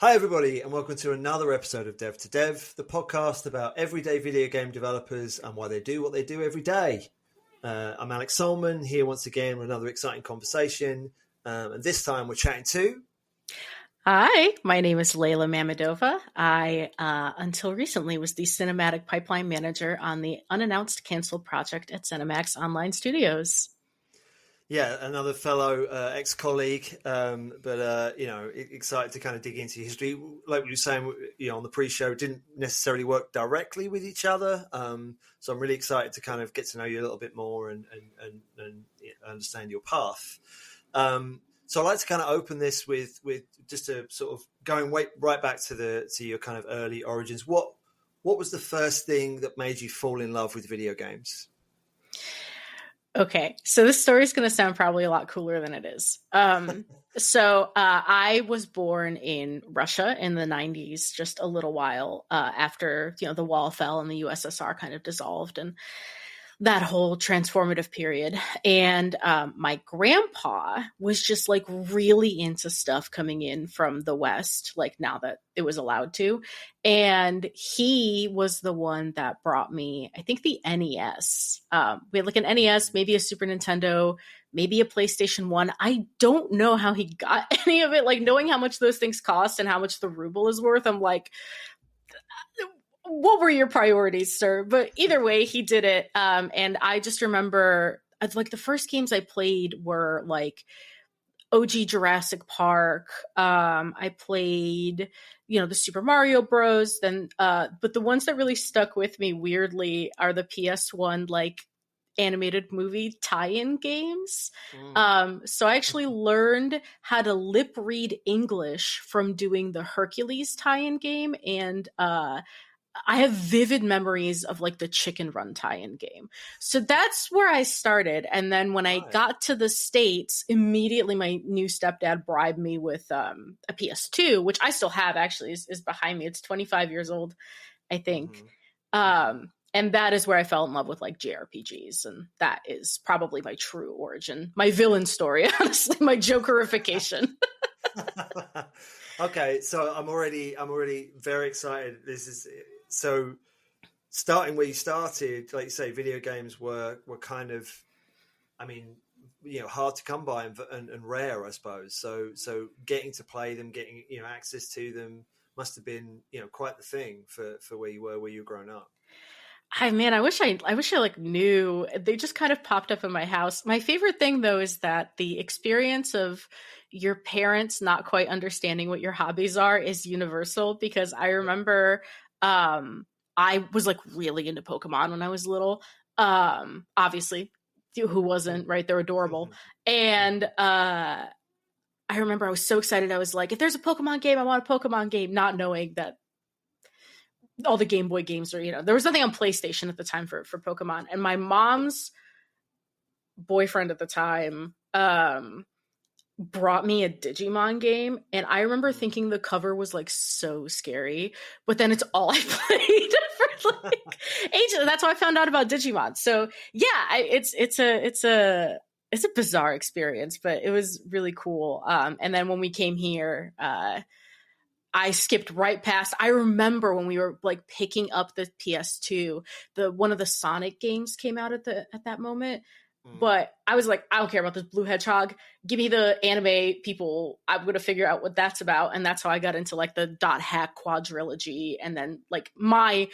Hi, everybody, and welcome to another episode of Dev to Dev, the podcast about everyday video game developers and why they do what they do every day. I'm Alex Solman, here once again with another exciting conversation. And this time we're chatting to... Hi, my name is Leyla Mamedova. I, until recently, was the cinematic pipeline manager on the unannounced canceled project at ZeniMax Online Studios. Yeah, another fellow ex-colleague, but excited to kind of dig into history. Like we were saying, on the pre-show, didn't necessarily work directly with each other. So I'm really excited to kind of get to know you a little bit more and understand your path. So I'd like to kind of open this with just a sort of going right back to your kind of early origins. What was the first thing that made you fall in love with video games? Okay, so this story is going to sound probably a lot cooler than it is. So I was born in Russia in the 90s, just a little while after the wall fell and the USSR kind of dissolved and that whole transformative period. And my grandpa was just like really into stuff coming in from the West, like now that it was allowed to. And he was the one that brought me, I think, the NES. We had like an NES, maybe a Super Nintendo, maybe a PlayStation 1. I don't know how he got any of it. Like knowing how much those things cost and how much the ruble is worth, I'm like, what were your priorities, sir? But either way, he did it. And I just remember like the first games I played were like OG Jurassic Park. I played, the Super Mario Bros. Then, but the ones that really stuck with me weirdly are the PS1 like animated movie tie-in games. So I actually learned how to lip read English from doing the Hercules tie-in game, and I have vivid memories of like the Chicken Run tie-in game. So that's where I started. And then when I got to the States, immediately my new stepdad bribed me with a PS2, which I still have actually is behind me. It's 25 years old, I think. And that is where I fell in love with like JRPGs. And that is probably my true origin, my villain story, honestly, my Jokerification. Okay, so I'm already very excited. So starting where you started, like you say, video games were kind of, hard to come by and rare, I suppose. So getting to play them, getting access to them must have been quite the thing for where you were growing up. I wish I like knew. They just kind of popped up in my house. My favorite thing though is that the experience of your parents not quite understanding what your hobbies are is universal, because I remember I was like really into Pokemon when I was little. Obviously, who wasn't, right? They're adorable. And I remember I was so excited. I was like, if there's a Pokemon game, I want a Pokemon game, not knowing that all the Game Boy games are, there was nothing on PlayStation at the time for Pokemon. And my mom's boyfriend at the time brought me a Digimon game, and I remember thinking the cover was like so scary, but then it's all I played for like ages. That's how I found out about Digimon. So yeah, it's a bizarre experience, but it was really cool. And then when we came here, I skipped right past. I remember when we were like picking up the PS2, one of the Sonic games came out at that moment. But I was like, I don't care about this blue hedgehog. Give me the anime people. I'm going to figure out what that's about. And that's how I got into like the dot hack quadrilogy. And then like my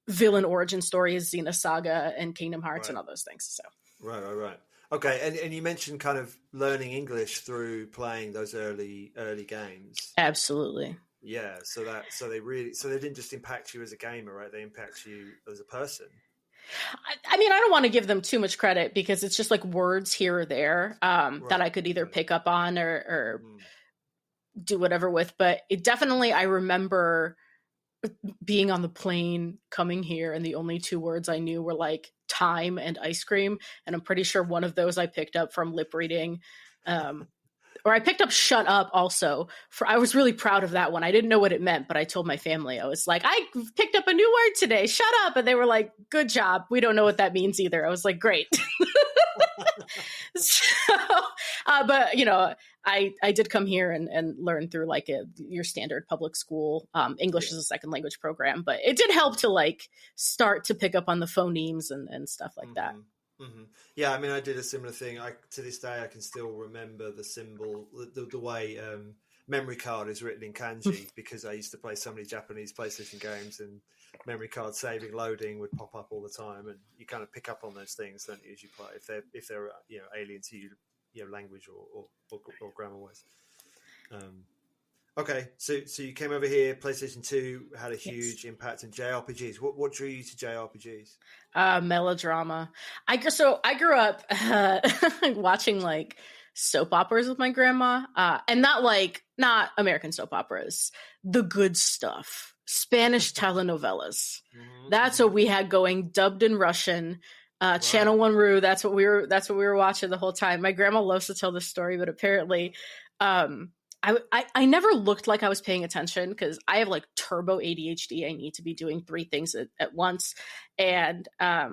villain origin story is Xena Saga and Kingdom Hearts and all those things. So Right. Okay. And you mentioned kind of learning English through playing those early games. Absolutely. Yeah. So they didn't just impact you as a gamer, right? They impact you as a person. I don't want to give them too much credit, because it's just like words here or there that I could either pick up on or do whatever with. But it definitely, I remember being on the plane coming here, and the only two words I knew were like time and ice cream. And I'm pretty sure one of those I picked up from lip reading. Or I picked up shut up also. I was really proud of that one. I didn't know what it meant, but I told my family. I was like, I picked up a new word today, shut up. And they were like, good job. We don't know what that means either. I was like, great. So But I did come here and learn through like your standard public school English as a second language program, but it did help to like start to pick up on the phonemes and stuff like that. Mm-hmm. Yeah, I mean, I did a similar thing. To this day, I can still remember the symbol, the way memory card is written in kanji, because I used to play so many Japanese PlayStation games, and memory card saving loading would pop up all the time, and you kind of pick up on those things, don't you, as you play, if they're alien to you, language or grammar wise. Okay, so you came over here. PlayStation 2 had a huge impact in JRPGs. What drew you to JRPGs? Melodrama. I grew up watching like soap operas with my grandma, and not American soap operas, the good stuff, Spanish telenovelas. That's what we had going, dubbed in Russian. Channel One Ru. That's what we were watching the whole time. My grandma loves to tell this story, but apparently, I never looked like I was paying attention because I have like turbo ADHD. I need to be doing 3 things at once. And at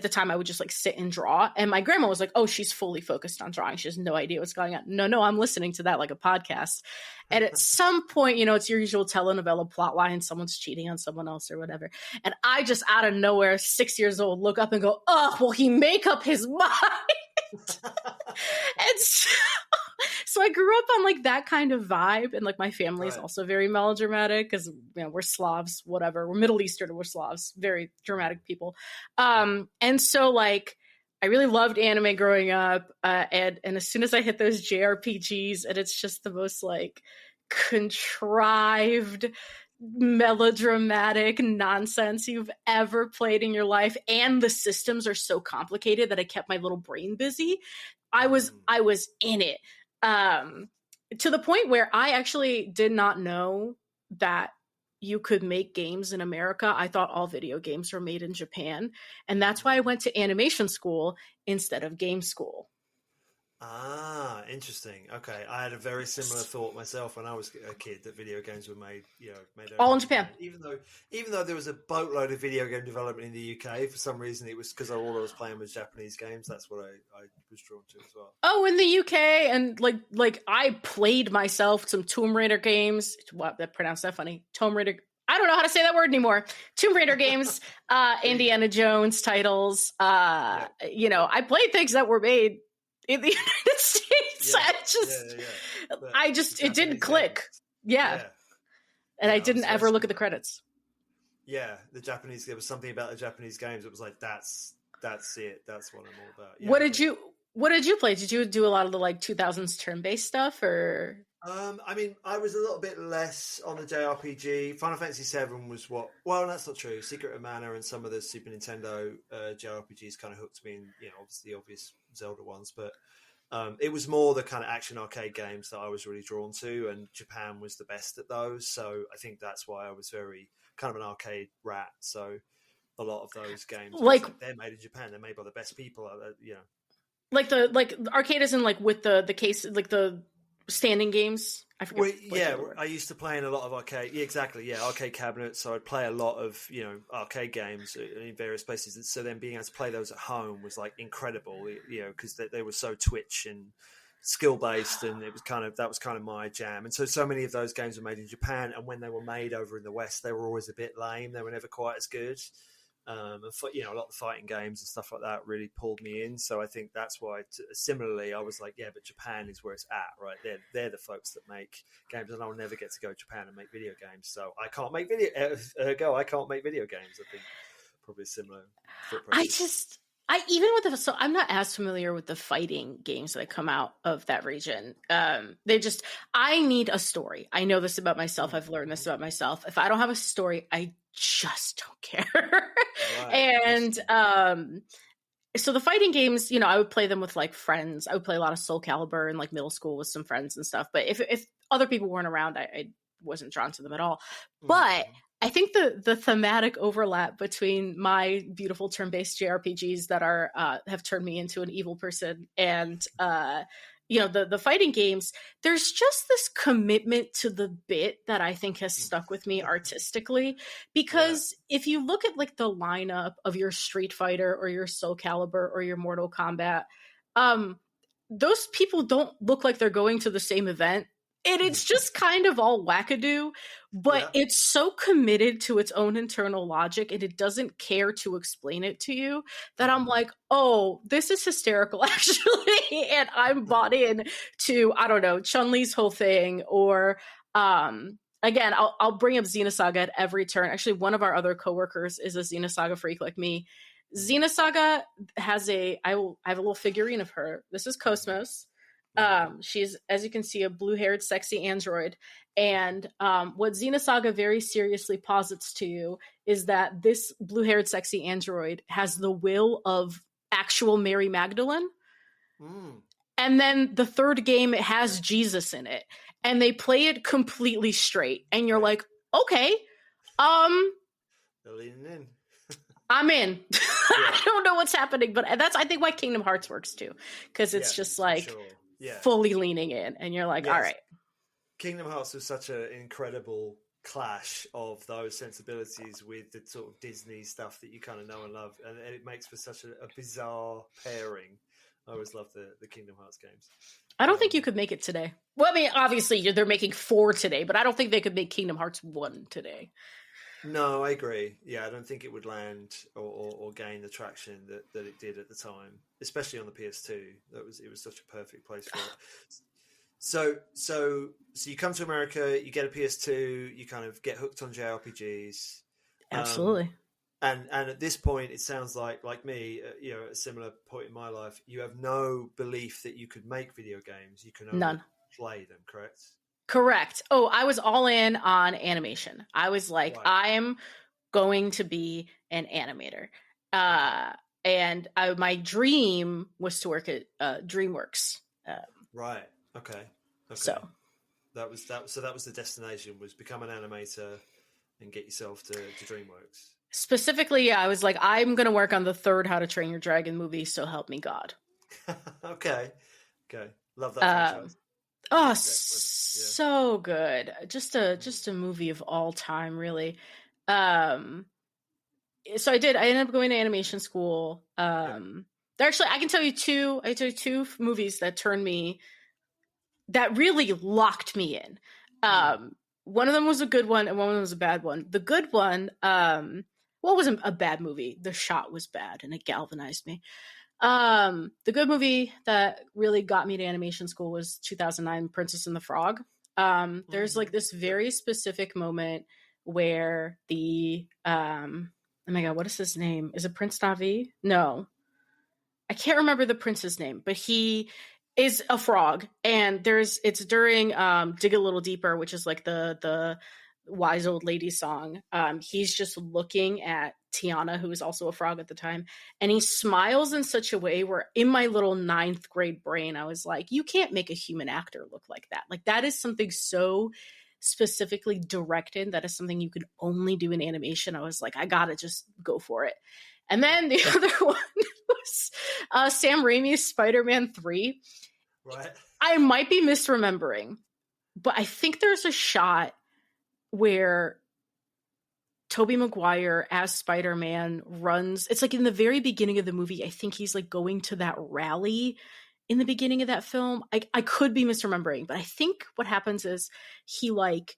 the time I would just like sit and draw. And my grandma was like, oh, she's fully focused on drawing. She has no idea what's going on. No, I'm listening to that like a podcast. And at some point, it's your usual telenovela plot line. Someone's cheating on someone else or whatever. And I just out of nowhere, 6 years old, look up and go, oh, will he make up his mind? And so I grew up on like that kind of vibe, and like my family is also very melodramatic because we're Slavs, whatever, we're Middle Eastern, we're Slavs, very dramatic people. And so like I really loved anime growing up, and as soon as I hit those JRPGs, and it's just the most like contrived, melodramatic nonsense you've ever played in your life, and the systems are so complicated that I kept my little brain busy. I was in it, to the point where I actually did not know that you could make games in America. I thought all video games were made in Japan, and that's why I went to animation school instead of game school. Ah, interesting. Okay, I had a very similar thought myself when I was a kid, that video games were made all in Japan. Even though there was a boatload of video game development in the UK, for some reason it was because all I was playing was Japanese games. That's what I was drawn to as well. Oh, in the UK, and like I played myself some Tomb Raider games. What, that pronounced that funny? Tomb Raider. I don't know how to say that word anymore. Tomb Raider games, Indiana Jones titles. I played things that were made in the United States. It didn't click. Yeah. And I didn't ever look at the credits. Yeah, there was something about the Japanese games. It was like, that's it. That's what I'm all about. Yeah, What did you play? Did you do a lot of the like 2000s turn-based stuff, or? I mean, I was a little bit less on the JRPG. Final Fantasy VII was well, that's not true. Secret of Mana and some of the Super Nintendo JRPGs kind of hooked me in, obviously the obvious Zelda ones, but it was more the kind of action arcade games that I was really drawn to, and Japan was the best at those. So I think that's why I was very kind of an arcade rat. So a lot of those games, like they're made in Japan, they're made by the like the arcade isn't like with the case, like the standing games. I forget. I used to play in a lot of arcade. Yeah, exactly. Yeah, arcade cabinets. So I'd play a lot of arcade games in various places. And so then being able to play those at home was like incredible. Because they were so twitch and skill based, and it was that was kind of my jam. And so many of those games were made in Japan, and when they were made over in the West, they were always a bit lame. They were never quite as good. And a lot of the fighting games and stuff like that really pulled me in. So I think that's why, similarly, I was like, yeah, but Japan is where it's at, right? They're the folks that make games, and I'll never get to go to Japan and make video games. So I can't make I can't make video games. I think probably similar. I'm not as familiar with the fighting games that come out of that region. I need a story. I know this about myself. I've learned this about myself. If I don't have a story, I just don't care. Right. And so the fighting games, I would play them with like friends. I would play a lot of Soul Calibur in like middle school with some friends and stuff. But if other people weren't around, I wasn't drawn to them at all. But I think the thematic overlap between my beautiful turn-based JRPGs that have turned me into an evil person and the fighting games, there's just this commitment to the bit that I think has stuck with me artistically. Because if you look at like the lineup of your Street Fighter or your Soul Calibur or your Mortal Kombat, those people don't look like they're going to the same event. And it's just kind of all wackadoo, but it's so committed to its own internal logic and it doesn't care to explain it to you that I'm like, oh, this is hysterical, actually. And I'm bought in to, I don't know, Chun-Li's whole thing. Or again, I'll bring up Xenosaga at every turn. Actually, one of our other coworkers is a Xenosaga freak like me. Xenosaga has I have a little figurine of her. This is Cosmos. She's, as you can see, a blue-haired, sexy android. And what Xenosaga very seriously posits to you is that this blue-haired, sexy android has the will of actual Mary Magdalene. And then the third game, it has Jesus in it. And they play it completely straight. And you're like, okay, they're leaning in. I'm in. I don't know what's happening, but that's, I think, why Kingdom Hearts works too. Because it's just like... Sure. Fully leaning in, and you're like, all right. Kingdom Hearts was such an incredible clash of those sensibilities with the sort of Disney stuff that you kind of know and love, and it makes for such a bizarre pairing. I always love the Kingdom Hearts games. I don't think you could make it today. Well, I mean, obviously they're making 4 today, but I don't think they could make Kingdom Hearts 1 today. No, I agree. Yeah, I don't think it would land or gain the traction that it did at the time, especially on the PS2. It was such a perfect place for it. So you come to America, you get a PS2, you kind of get hooked on JRPGs. Absolutely. And at this point, it sounds like me, at a similar point in my life, you have no belief that you could make video games. You can only play them, correct? Correct. Oh, I was all in on animation. I was like, I'm going to be an animator. And my dream was to work at DreamWorks. Right. Okay. So that was the destination, was become an animator and get yourself to DreamWorks. Specifically, I was like, I'm going to work on the 3rd How to Train Your Dragon movie, so help me God. Okay. Love that franchise. Oh, so good. Just a movie of all time, really. So I ended up going to animation school. Actually, I can tell you two movies that really locked me in. One of them was a good one and one of them was a bad one. The good one, wasn't a bad movie. The shot was bad and it galvanized me. The good movie that really got me to animation school was 2009 Princess and the Frog. There's like this very specific moment where oh my God, what is his name? Is it Prince Navi? No, I can't remember the prince's name, but he is a frog, and it's during Dig a Little Deeper, which is like the wise old lady song. He's just looking at Tiana, who was also a frog at the time, and he smiles in such a way where in my little 9th grade brain I was like, you can't make a human actor look like that. Like, that is something so specifically directed, that is something you could only do in animation. I was like, I gotta just go for it. And then the other one was Sam Raimi's Spider-Man 3. Right. I might be misremembering, but I think there's a shot where Tobey Maguire as Spider-Man runs. It's like in the very beginning of the movie. I think he's like going to that rally in the beginning of that film. I could be misremembering, but I think what happens is he like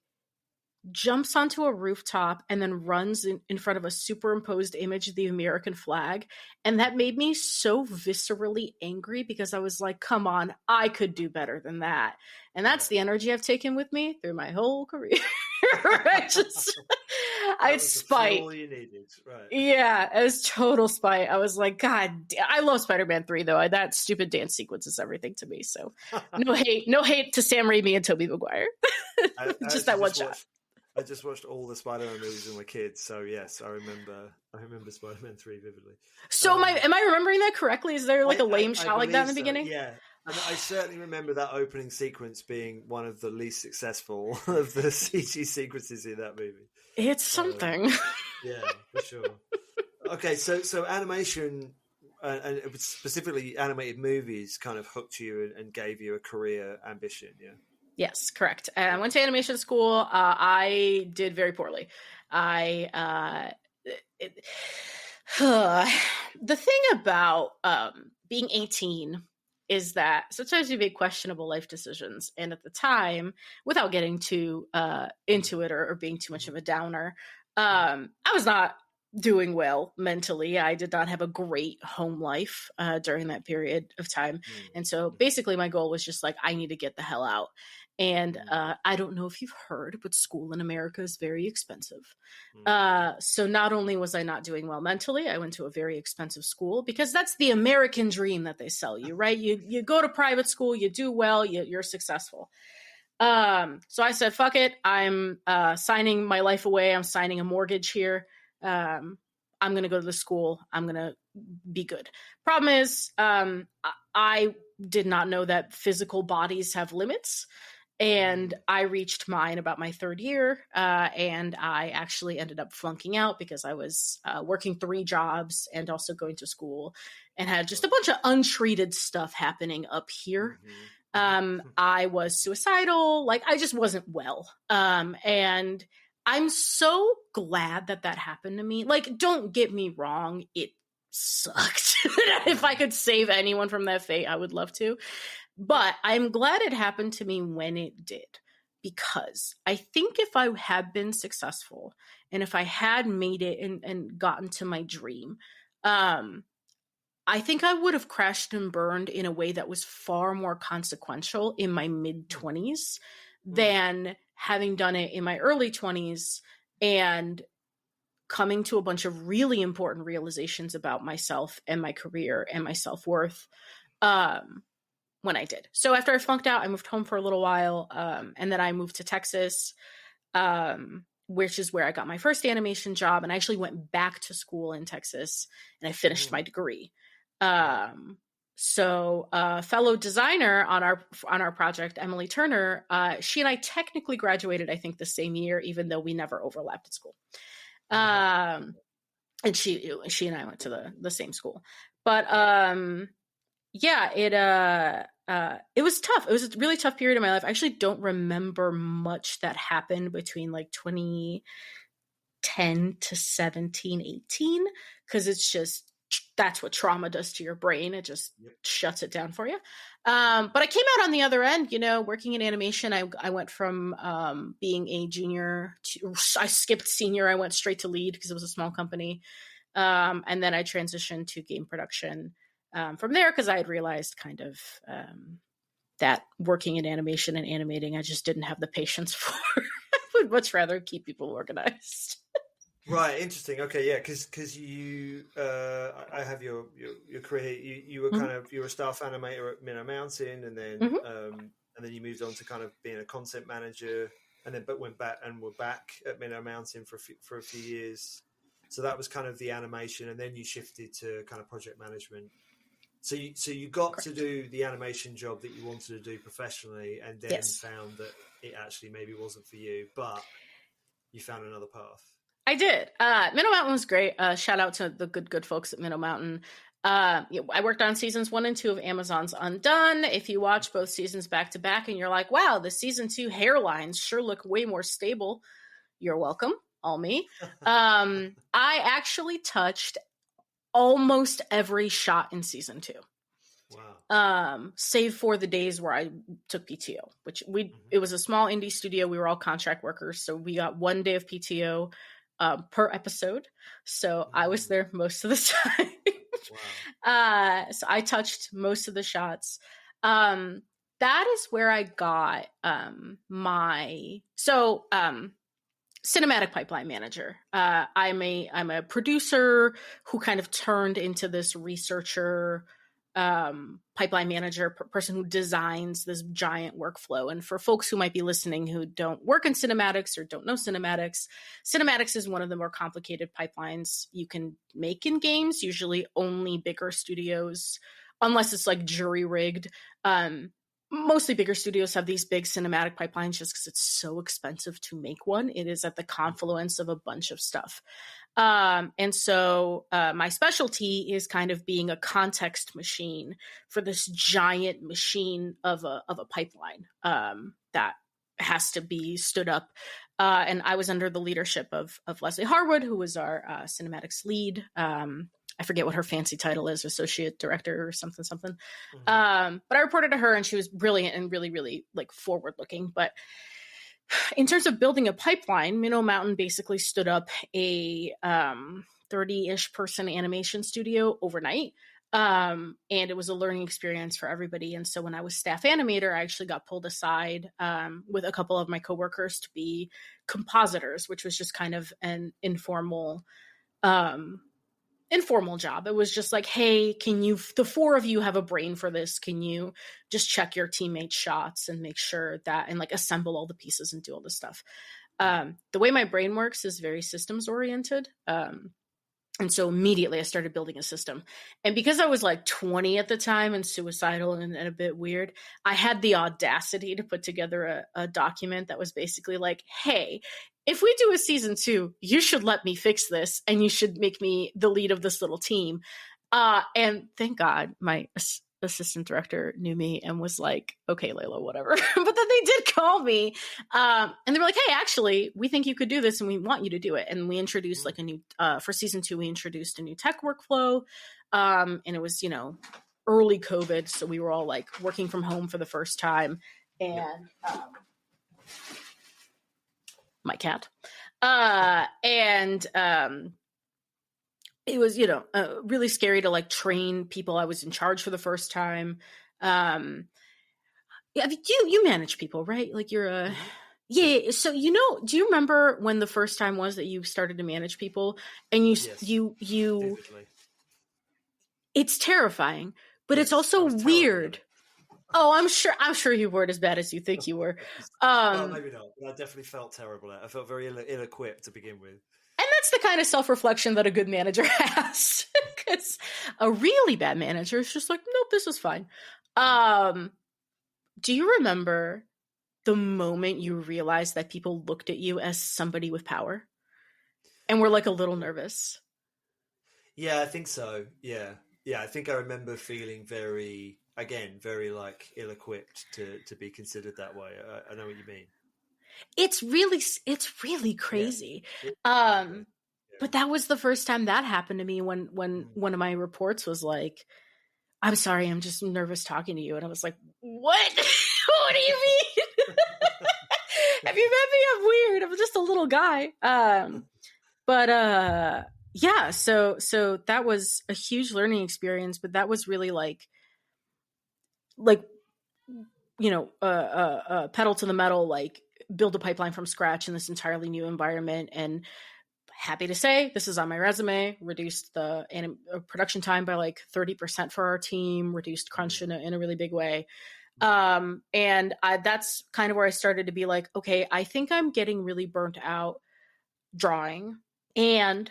jumps onto a rooftop and then runs in front of a superimposed image of the American flag. And that made me so viscerally angry because I was like, come on, I could do better than that. And that's the energy I've taken with me through my whole career. I had spite. All you needed, right? Yeah, it was total spite. I was like, God, I love Spider-Man 3 though. That stupid dance sequence is everything to me. So no hate to Sam Raimi and Tobey Maguire. Just that one shot. I just watched all the Spider-Man movies with my kids, so yes, I remember Spider-Man 3 vividly. So am I remembering that correctly? Is there like a lame shot like that in the beginning? Yeah. And I certainly remember that opening sequence being one of the least successful of the CG sequences in that movie. It's something. Yeah, for sure. Okay, so animation, and specifically animated movies, kind of hooked you and gave you a career ambition, yeah? Yes, correct. I went to animation school. I did very poorly. The thing about being 18 is that sometimes you make questionable life decisions. And at the time, without getting too into it or being too much of a downer, I was not doing well mentally. I did not have a great home life during that period of time. And so basically my goal was just like, I need to get the hell out. And I don't know if you've heard, but school in America is very expensive. So not only was I not doing well mentally, I went to a very expensive school because that's the American dream that they sell you, right? You go to private school, you do well, you're successful. So I said, fuck it. I'm signing my life away. I'm signing a mortgage here. I'm going to go to the school. I'm going to be good. Problem is, I did not know that physical bodies have limits. And I reached mine about my third year, and I actually ended up flunking out because I was working 3 jobs and also going to school and had just a bunch of untreated stuff happening up here. I was suicidal. Like, I just wasn't well. And I'm so glad that happened to me. Like, don't get me wrong. It sucked. If I could save anyone from that fate, I would love to. But I'm glad it happened to me when it did, because I think if I had been successful and if I had made it and gotten to my dream, I think I would have crashed and burned in a way that was far more consequential in my mid-20s than having done it in my early 20s and coming to a bunch of really important realizations about myself and my career and my self-worth. When I did. So after I flunked out, I moved home for a little while. And then I moved to Texas, which is where I got my first animation job. And I actually went back to school in Texas and I finished my degree. So fellow designer on our project, Emily Turner, she and I technically graduated, I think, the same year, even though we never overlapped at school. And she and I went to the same school. But yeah, it was tough. It was a really tough period of my life. I actually don't remember much that happened between like 2010 to 17, 18, because it's just, that's what trauma does to your brain. It just shuts it down for you. But I came out on the other end, working in animation. I went from being a junior to, I skipped senior. I went straight to lead because it was a small company. And then I transitioned to game production from there, because I had realized kind of that working in animation and animating, I just didn't have the patience for. I would much rather keep people organized. Right, interesting. Okay, yeah, because you, I have your career. You were kind of, you were a staff animator at Minnow Mountain, and then you moved on to kind of being a content manager, and then were back at Minnow Mountain for a few years. So that was kind of the animation, and then you shifted to kind of project management. So you got to do the animation job that you wanted to do professionally, and then found that it actually maybe wasn't for you, but you found another path. I did. Minnow Mountain was great. Shout out to the good folks at Minnow Mountain. I worked on seasons 1 and 2 of Amazon's Undone. If you watch both seasons back to back and you're like, wow, the season 2 hairlines sure look way more stable, you're welcome. All me. I actually touched almost every shot in season 2. Wow. Save for the days where I took PTO, which it was a small indie studio. We were all contract workers. So we got 1 day of PTO per episode. So I was there most of the time. Wow. So I touched most of the shots. That is where I got cinematic pipeline manager. I'm a producer who kind of turned into this researcher, pipeline manager, person who designs this giant workflow. And for folks who might be listening who don't work in cinematics or don't know cinematics is one of the more complicated pipelines you can make in games. Usually only bigger studios, unless it's like jury rigged. Mostly bigger studios have these big cinematic pipelines just because it's so expensive to make one. It is at the confluence of a bunch of stuff. And so my specialty is kind of being a context machine for this giant machine of a pipeline that has to be stood up. And I was under the leadership of Leslie Harwood, who was our cinematics lead. I forget what her fancy title is, associate director or something. Mm-hmm. But I reported to her, and she was brilliant and really, really like forward looking. But in terms of building a pipeline, Minnow Mountain basically stood up a 30-ish person animation studio overnight. And it was a learning experience for everybody. And so when I was staff animator, I actually got pulled aside with a couple of my coworkers to be compositors, which was just kind of an informal job. It was just like, hey, the four of you have a brain for this. Can you just check your teammates' shots and make sure that, and like assemble all the pieces and do all this stuff. The way my brain works is very systems oriented. And so immediately I started building a system. And because I was like 20 at the time and suicidal and a bit weird, I had the audacity to put together a document that was basically like, hey, if we do a season 2, you should let me fix this and you should make me the lead of this little team. And thank God my assistant director knew me and was like, okay, Layla, whatever. But then they did call me and they were like, hey, actually, we think you could do this and we want you to do it. And we introduced like a new, for season 2, we introduced a new tech workflow. And it was, early COVID. So we were all like working from home for the first time. And my cat. It was, really scary to like train people. I was in charge for the first time. You manage people, right? Like you're a, yeah. So, do you remember when the first time was that you started to manage people and you, Vividly. It's terrifying, but it's also weird. Oh, I'm sure you weren't as bad as you think you were. Well, maybe not. But I definitely felt terrible. I felt very ill-equipped to begin with. And that's the kind of self-reflection that a good manager has. Because a really bad manager is just like, nope, this is fine. Do you remember the moment you realized that people looked at you as somebody with power? And were like a little nervous? Yeah, I think so. Yeah. I think I remember feeling very like ill-equipped to be considered that way. I know what you mean. It's really crazy. Yeah. But that was the first time that happened to me when one of my reports was like, I'm sorry, I'm just nervous talking to you. And I was like, what? What do you mean? Have you met me? I'm weird. I'm just a little guy. Yeah, so that was a huge learning experience, but that was really like pedal to the metal, like build a pipeline from scratch in this entirely new environment. And happy to say this is on my resume, reduced the production time by like 30% for our team, reduced crunch in a really big way. And that's kind of where I started to be like, okay, I think I'm getting really burnt out drawing, building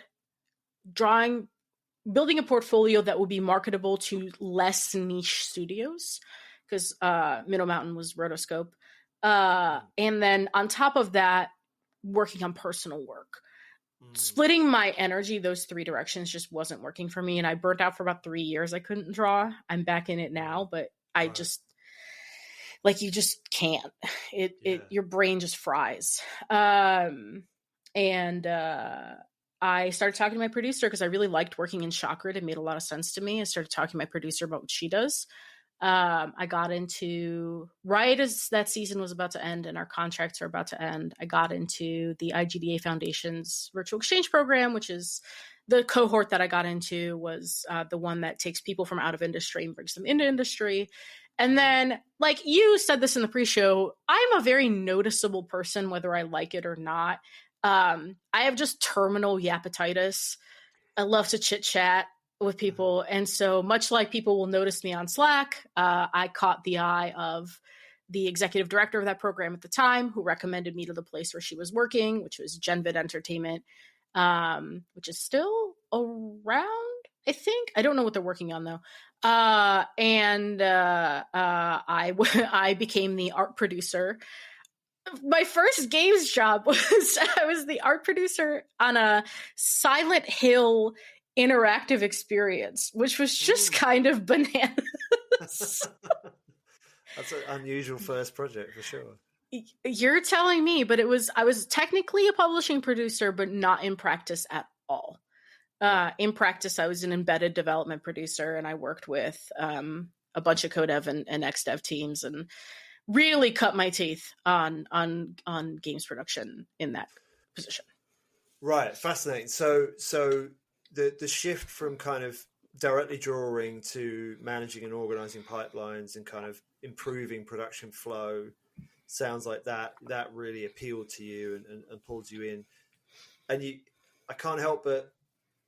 a portfolio that will be marketable to less niche studios, because Middle Mountain was rotoscope. And then on top of that, working on personal work. Splitting my energy those 3 directions just wasn't working for me. And I burnt out for about 3 years. I couldn't draw. I'm back in it now, but I just, like, you just can't. Your brain just fries. I started talking to my producer because I really liked working in Chakra. It made a lot of sense to me. I started talking to my producer about what she does. I got into, right as that season was about to end and our contracts are about to end, I got into the IGDA Foundation's virtual exchange program, which is the cohort that I got into was the one that takes people from out of industry and brings them into industry. And then, like you said this in the pre-show, I'm a very noticeable person, whether I like it or not. I have just terminal yapatitis. I love to chit chat with people. And so much like people will notice me on Slack, I caught the eye of the executive director of that program at the time, who recommended me to the place where she was working, which was Genvid Entertainment, which is still around, I think. I don't know what they're working on though. I became the art producer. My first games job was I was the art producer on a Silent Hill interactive experience, which was just kind of bananas. That's an unusual first project for sure. You're telling me, but I was technically a publishing producer, but not in practice at all. In practice, I was an embedded development producer, and I worked with a bunch of codev and XDev teams, and really cut my teeth on games production in that position. Right, fascinating. So the shift from kind of directly drawing to managing and organizing pipelines and kind of improving production flow sounds like that really appealed to you and pulled you in. And I can't help but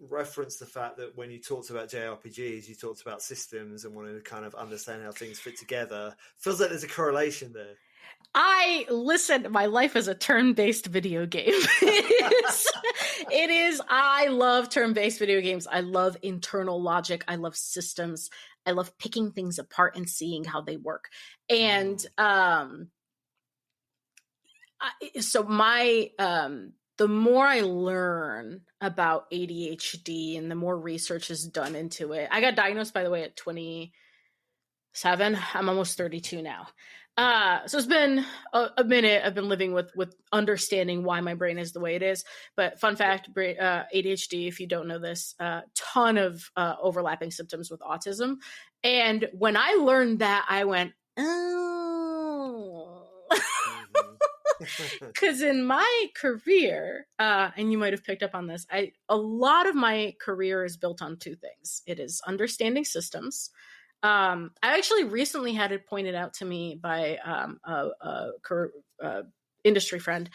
reference the fact that when you talked about JRPGs, you talked about systems and wanted to kind of understand how things fit together. Feels like there's a correlation there. My life is a turn-based video game. It is. I love turn-based video games. I love internal logic. I love systems. I love picking things apart and seeing how they work. And the more I learn about ADHD and the more research is done into it. I got diagnosed, by the way, at 27. I'm almost 32 now. So it's been a minute. I've been living with understanding why my brain is the way it is. But fun fact, ADHD, if you don't know this, ton of overlapping symptoms with autism. And when I learned that, I went, oh. Because in my career, and you might have picked up on this, a lot of my career is built on two things. It is understanding systems. I actually recently had it pointed out to me by a industry friend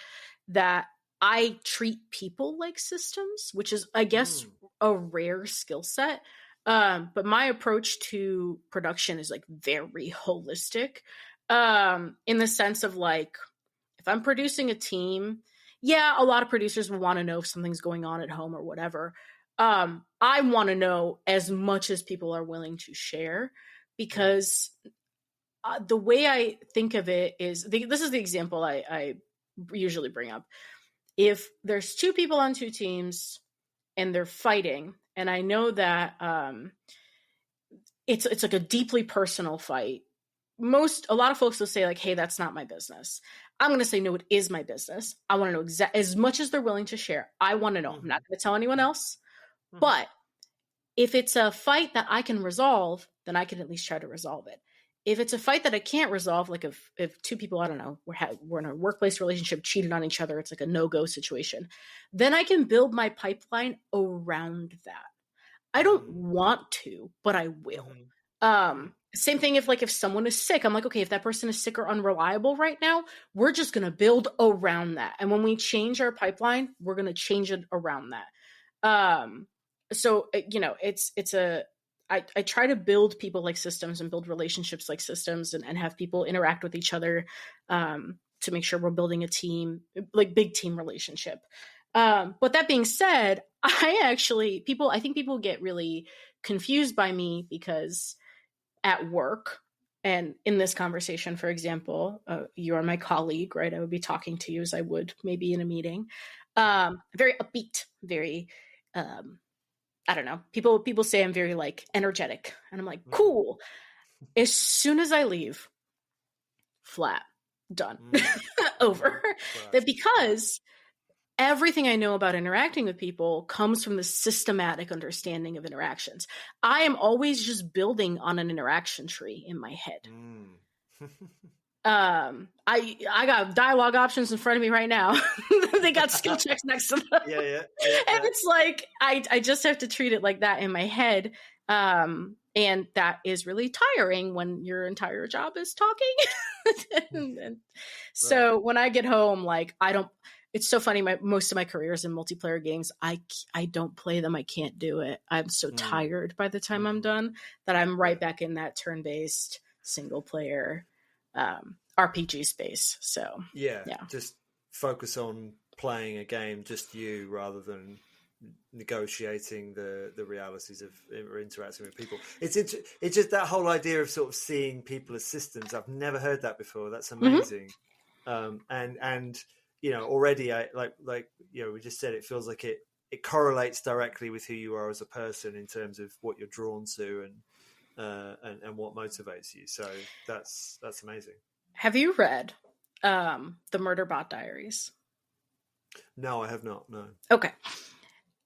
that I treat people like systems, which is, I guess, a rare skill set. But my approach to production is like very holistic, in the sense of like, if I'm producing a team, a lot of producers will want to know if something's going on at home or whatever. I want to know as much as people are willing to share, because the way I think of it is, this is the example I usually bring up. If there's two people on two teams and they're fighting, and I know that it's like a deeply personal fight, a lot of folks will say like, hey, that's not my business. I'm going to say, no, it is my business. I want to know as much as they're willing to share. I want to know. I'm not going to tell anyone else. But if it's a fight that I can resolve, then I can at least try to resolve it. If it's a fight that I can't resolve, like if two people, I don't know, we're in a workplace relationship, cheated on each other, it's like a no-go situation, then I can build my pipeline around that. I don't want to, but I will. Same thing if someone is sick, I'm like, okay, if that person is sick or unreliable right now, we're just going to build around that. And when we change our pipeline, we're going to change it around that. So, I try to build people like systems and build relationships like systems and have people interact with each other, to make sure we're building a team, like big team relationship. But that being said, I think people get really confused by me because at work and in this conversation, for example, you are my colleague, right? I would be talking to you as I would maybe in a meeting. Very upbeat, very, I don't know. People say I'm very like energetic, and I'm like, cool. As soon as I leave, flat, done, over. That because everything I know about interacting with people comes from the systematic understanding of interactions. I am always just building on an interaction tree in my head. I got dialogue options in front of me right now. They got skill checks next to them. Yeah. And it's like I just have to treat it like that in my head. And that is really tiring when your entire job is talking. So when I get home, like it's so funny. Most of my career is in multiplayer games. I don't play them. I can't do it. I'm so tired by the time I'm done that I'm right back in that turn-based single player RPG space. So yeah, just focus on playing a game, just you, rather than negotiating the realities of interacting with people. It's just that whole idea of sort of seeing people as systems. I've never heard that before. That's amazing. And already I like we just said, it feels like it correlates directly with who you are as a person in terms of what you're drawn to and what motivates you. So that's amazing. Have you read the Murderbot Diaries? No, I have not. No. Okay.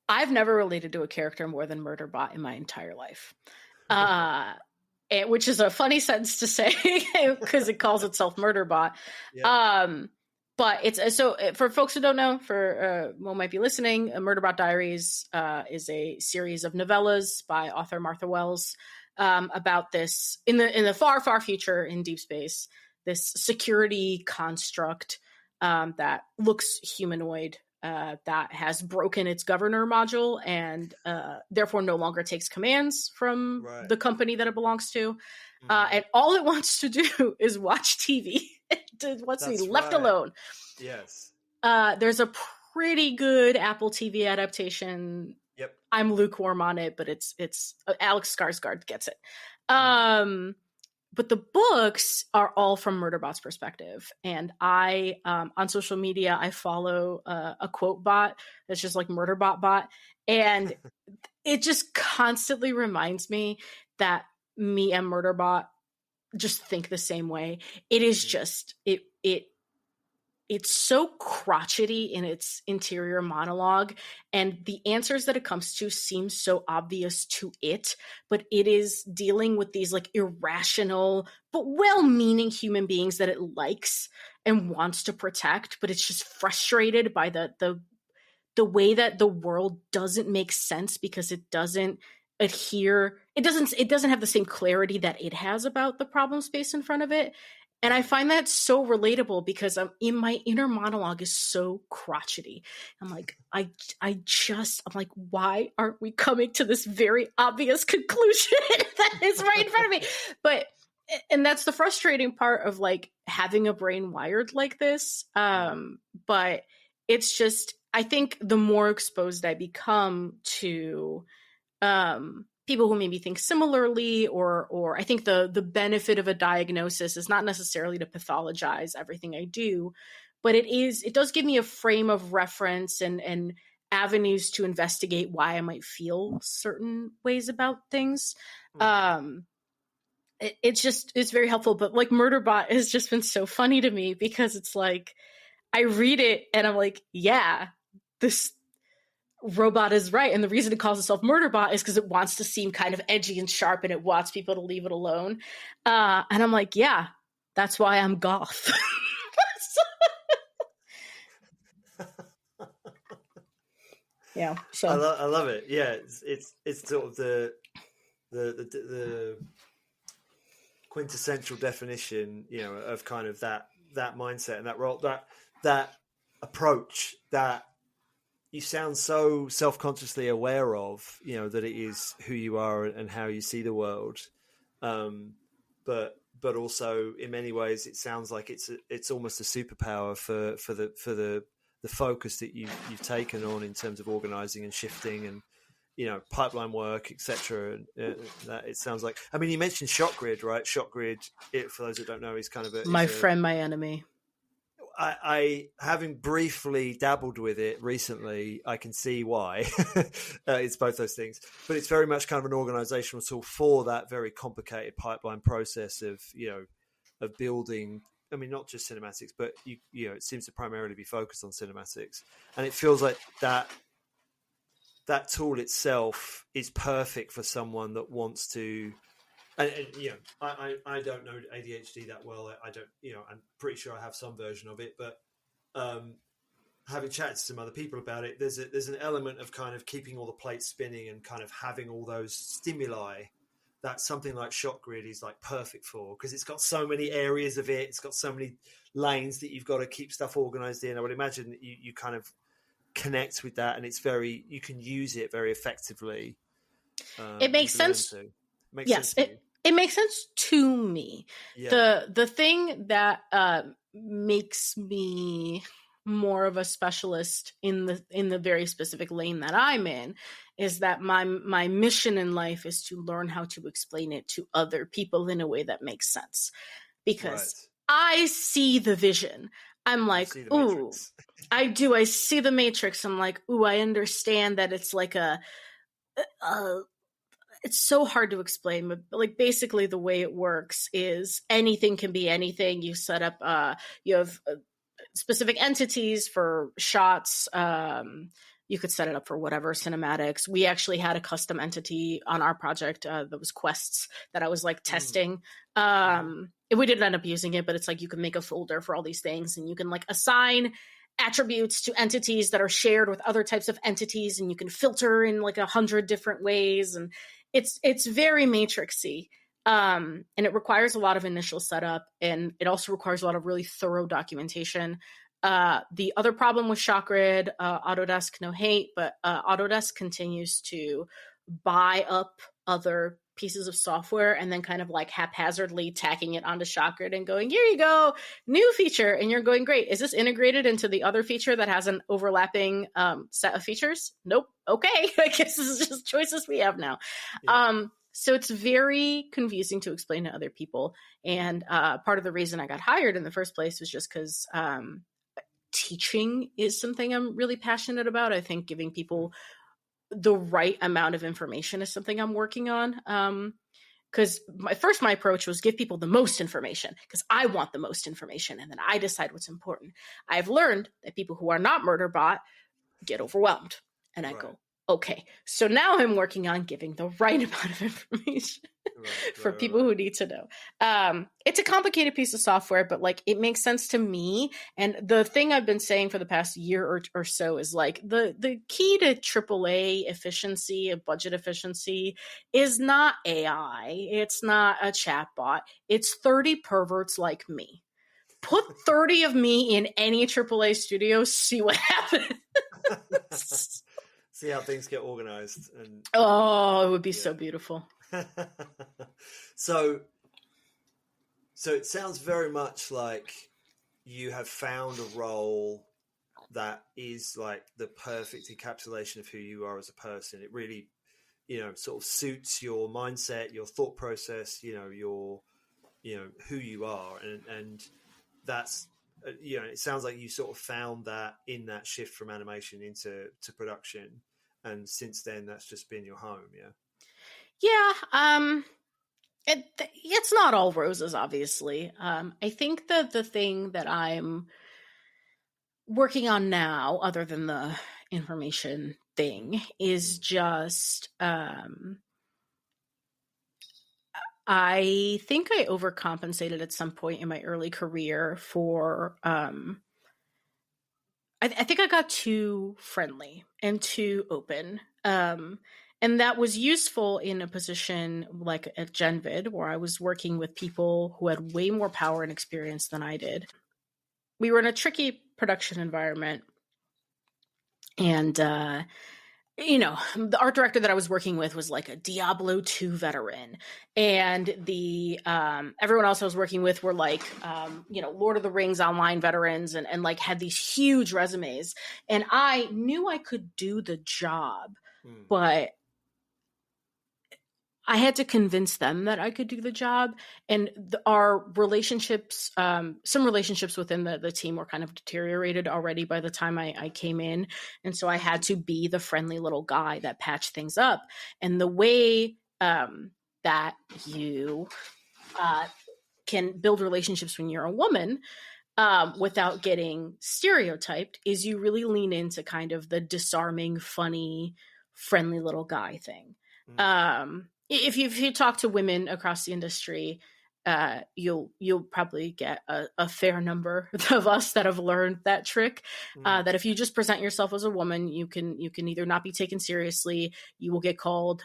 I I've never related to a character more than Murderbot in my entire life. Which is a funny sentence to say because it calls itself Murderbot. Yeah. But it's so for folks who don't know, for who might be listening, Murderbot Diaries is a series of novellas by author Martha Wells about this in the far, far future in deep space, this security construct that looks humanoid, that has broken its governor module and therefore no longer takes commands from the company that it belongs to. And all it wants to do is watch TV. It wants to be left alone. Yes. There's a pretty good Apple TV adaptation. Yep. I'm lukewarm on it, but it's Alex Skarsgård gets it. But the books are all from Murderbot's perspective. And I, on social media, I follow a quote bot that's just like Murderbot bot. And it just constantly reminds me that me and Murderbot just think the same way. It is just, it's so crotchety in its interior monologue, and the answers that it comes to seem so obvious to it, but it is dealing with these like irrational but well-meaning human beings that it likes and wants to protect, but it's just frustrated by the way that the world doesn't make sense because it doesn't adhere, it doesn't have the same clarity that it has about the problem space in front of it. And I find that so relatable because my inner monologue is so crotchety. I'm like, I'm like, why aren't we coming to this very obvious conclusion that is right in front of me? And that's the frustrating part of like having a brain wired like this. But it's just, I think the more exposed I become to, people who maybe think similarly, or I think the benefit of a diagnosis is not necessarily to pathologize everything I do, but it does give me a frame of reference and avenues to investigate why I might feel certain ways about things. It's very helpful, but like Murderbot has just been so funny to me because it's like, I read it and I'm like, yeah, this robot is right. And the reason it calls itself Murderbot is because it wants to seem kind of edgy and sharp and it wants people to leave it alone. And I'm like, yeah, that's why I'm goth. Yeah. So I love it. Yeah. It's sort of the quintessential definition, you know, of kind of that mindset and that role, that approach that you sound so self-consciously aware of, you know, that it is who you are and how you see the world. But also in many ways it sounds like it's almost a superpower for the focus that you've taken on in terms of organizing and shifting and, you know, pipeline work, etc. That it sounds like, I mean, you mentioned ShotGrid, right? ShotGrid, for those that don't know, is kind of my friend, my enemy. I having briefly dabbled with it recently, I can see why. It's both those things, but it's very much kind of an organizational tool for that very complicated pipeline process of, you know, of building. I mean, not just cinematics, but you know, it seems to primarily be focused on cinematics, and it feels like that tool itself is perfect for someone that wants to. And you know, I don't know ADHD that well. I don't, you know, I'm pretty sure I have some version of it, but having chatted to some other people about it, there's an element of kind of keeping all the plates spinning and kind of having all those stimuli that something like ShotGrid is like perfect for, because it's got so many areas of it. It's got so many lanes that you've got to keep stuff organized in. I would imagine that you kind of connect with that, and you can use it very effectively. It makes sense. Yes, it makes sense to me. Yeah. The thing that makes me more of a specialist in the very specific lane that I'm in is that my mission in life is to learn how to explain it to other people in a way that makes sense. Because I see the vision. I'm like, ooh, I do. I see the Matrix. I'm like, ooh, I understand that it's like it's so hard to explain, but like basically the way it works is anything can be anything. You set up, you have specific entities for shots, you could set it up for whatever cinematics. We actually had a custom entity on our project that was quests that I was like testing. We didn't end up using it, but it's like you can make a folder for all these things, and you can like assign attributes to entities that are shared with other types of entities, and you can filter in like 100 different ways, and it's very matrixy. And it requires a lot of initial setup, and it also requires a lot of really thorough documentation. The other problem with ShotGrid, Autodesk, no hate, but Autodesk continues to buy up other pieces of software and then kind of like haphazardly tacking it onto ShotGrid and going, here you go, new feature. And you're going, great. Is this integrated into the other feature that has an overlapping set of features? Nope. Okay. I guess this is just choices we have now. Yeah. So it's very confusing to explain to other people. And part of the reason I got hired in the first place was just because teaching is something I'm really passionate about. I think giving people the right amount of information is something I'm working on. Because my approach was give people the most information because I want the most information, and then I decide what's important. I've learned that people who are not Murderbot get overwhelmed, and I go, okay, so now I'm working on giving the right amount of information for people who need to know. It's a complicated piece of software, but like it makes sense to me. And the thing I've been saying for the past year or so is like the key to AAA efficiency, budget efficiency, is not AI. It's not a chatbot. It's 30 perverts like me. Put 30 of me in any AAA studio, see what happens. See how things get organized. And it would be so beautiful. So it sounds very much like you have found a role that is like the perfect encapsulation of who you are as a person. It really, sort of suits your mindset, your thought process, your who you are, and that's it sounds like you sort of found that in that shift from animation into production, and since then that's just been your home. It's not all roses, obviously. I think that the thing that I'm working on now, other than the information thing, is just I think I overcompensated at some point in my early career for I think I got too friendly and too open. And that was useful in a position like at GenVid, where I was working with people who had way more power and experience than I did. We were in a tricky production environment. And, the art director that I was working with was like a Diablo 2 veteran. And the everyone else I was working with were like, Lord of the Rings online veterans and like had these huge resumes. And I knew I could do the job, but I had to convince them that I could do the job. And our relationships, some relationships within the team were kind of deteriorated already by the time I came in. And so I had to be the friendly little guy that patched things up. And the way that you can build relationships when you're a woman without getting stereotyped is you really lean into kind of the disarming, funny, friendly little guy thing. If you talk to women across the industry, you'll probably get a fair number of us that have learned that trick. That if you just present yourself as a woman, you can either not be taken seriously, you will get called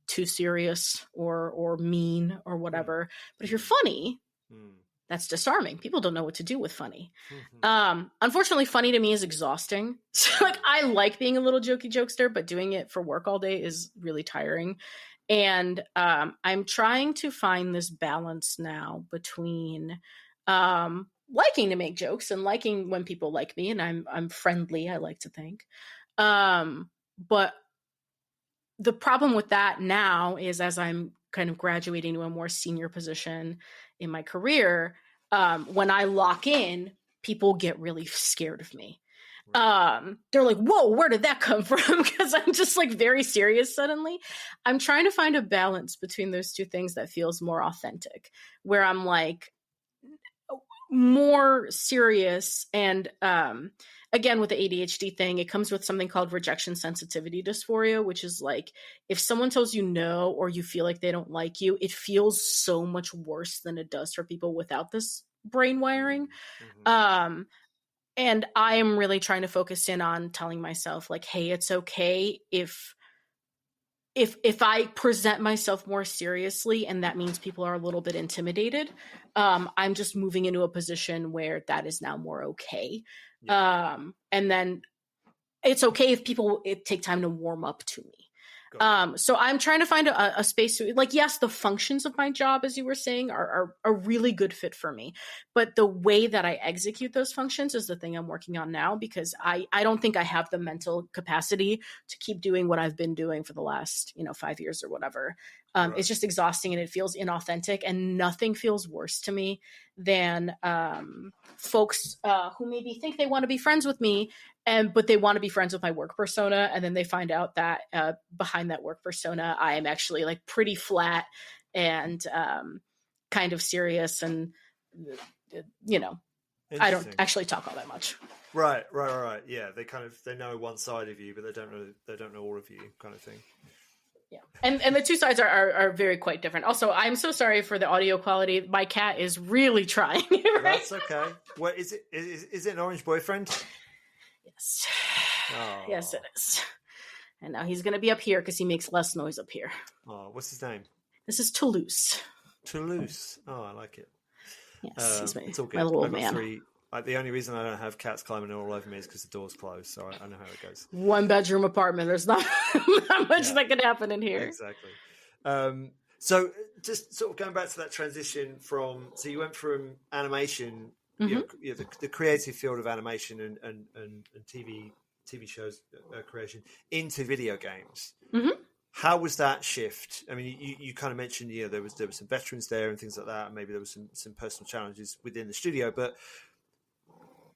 too serious or mean or whatever. But if you're funny, that's disarming. People don't know what to do with funny. Unfortunately, funny to me is exhausting. So like I like being a little jokey jokester, but doing it for work all day is really tiring. And I'm trying to find this balance now between liking to make jokes and liking when people like me, and I'm friendly, I like to think. But the problem with that now is as I'm kind of graduating to a more senior position in my career, when I lock in, people get really scared of me. They're like, whoa, where did that come from? Because I'm just like very serious suddenly. I'm trying to find a balance between those two things that feels more authentic, where I'm like, more serious. And again, with the ADHD thing, it comes with something called rejection sensitivity dysphoria, which is like if someone tells you no or you feel like they don't like you, it feels so much worse than it does for people without this brain wiring. And I am really trying to focus in on telling myself like, hey, it's okay if I present myself more seriously and that means people are a little bit intimidated, I'm just moving into a position where that is now more okay. Yeah. And then it's okay if people take time to warm up to me. So I'm trying to find a space to, like, yes, the functions of my job, as you were saying, are a really good fit for me. But the way that I execute those functions is the thing I'm working on now, because I don't think I have the mental capacity to keep doing what I've been doing for the last, 5 years or whatever. Right. It's just exhausting and it feels inauthentic, and nothing feels worse to me than folks who maybe think they want to be friends with me, but they want to be friends with my work persona, and then they find out that behind that work persona, I am actually like pretty flat and kind of serious, and I don't actually talk all that much. Right. Yeah, they know one side of you, but they don't know all of you, kind of thing. Yeah, and the two sides are very quite different. Also, I'm so sorry for the audio quality. My cat is really trying. Right? That's okay. What is it? Is it an orange boyfriend? Yes. Oh. Yes, it is. And now he's going to be up here because he makes less noise up here. Oh, what's his name? This is Toulouse. Toulouse. Oh, I like it. Yes, he's it's all good. My little man. The only reason I don't have cats climbing all over me is because the door's closed, so I know how it goes. 1-bedroom apartment. There's not much that could happen in here. Exactly. So just sort of going back to that transition so you went from animation, the creative field of animation and TV shows creation into video games. Mm-hmm. How was that shift? I mean, you kind of mentioned, there was some veterans there and things like that, and maybe there was some personal challenges within the studio, but